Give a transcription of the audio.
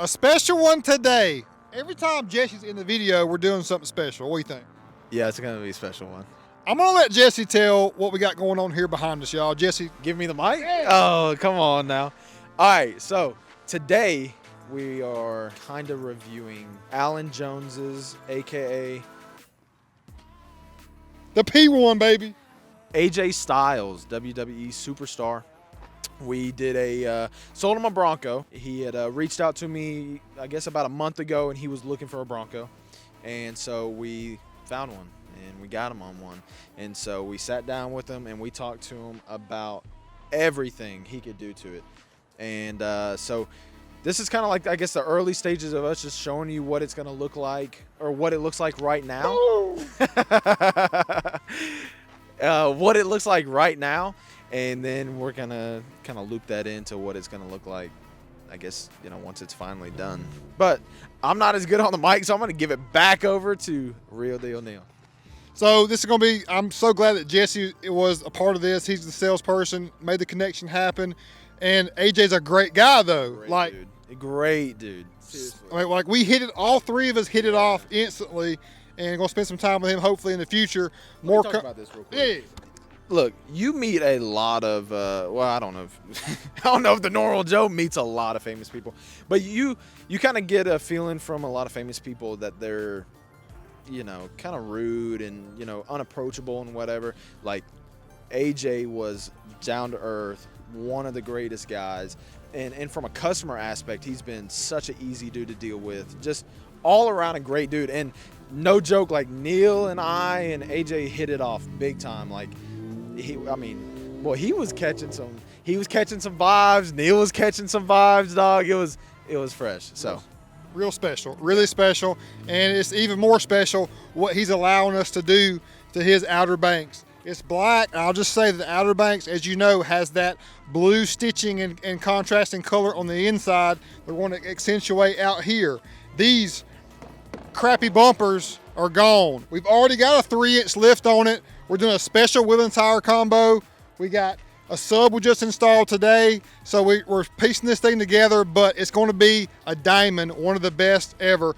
A special one today. Every time Jesse's in the video, we're doing something special. What do you think? Yeah, it's gonna be a special one. I'm gonna let Jesse tell what we got going on here behind us, y'all. Jesse, Give me the mic. Oh, come on now. All right, so today we are kind of reviewing Alan Jones's, aka the P1, baby. AJ Styles, WWE superstar. We did sold him a Bronco. He had reached out to me, I guess, about a month ago, and he was looking for a Bronco. And so we found one, and we got him on one. And so we sat down with him, and we talked to him about everything he could do to it. And so this is kind of like, I guess, the early stages of us just showing you what it's going to look like, or what it looks like right now. What it looks like right now. And then we're going to kind of loop that into what it's going to look like, I guess, once it's finally done. But I'm not as good on the mic, so I'm going to give it back over to Real Deal Neal. So this is going to be, I'm so glad that Jesse was a part of this. He's the salesperson, made the connection happen. And AJ's a great guy, though. Great dude. Seriously. Like we hit it, all three of us hit it off instantly. And going to spend some time with him, hopefully, in the future. Talk about this real quick. Yeah. Look, you meet a lot of, I don't know if the normal Joe meets a lot of famous people, but you kind of get a feeling from a lot of famous people that they're, kind of rude and, unapproachable and whatever. Like, AJ was down to earth, one of the greatest guys. And from a customer aspect, he's been such an easy dude to deal with. Just all around a great dude. And no joke, like Neal and I and AJ hit it off big time. Like, he was catching some vibes. Neal was catching some vibes, dog. It was fresh. So real special, really special. And it's even more special what he's allowing us to do to his Outer Banks. It's black. I'll just say that the Outer Banks, as you know, has that blue stitching and contrasting color on the inside. We want to accentuate out here. These crappy bumpers are gone. We've already got a 3-inch lift on it. We're doing a special wheel and tire combo. We got a sub we just installed today. So we're piecing this thing together, but it's going to be a diamond, one of the best ever.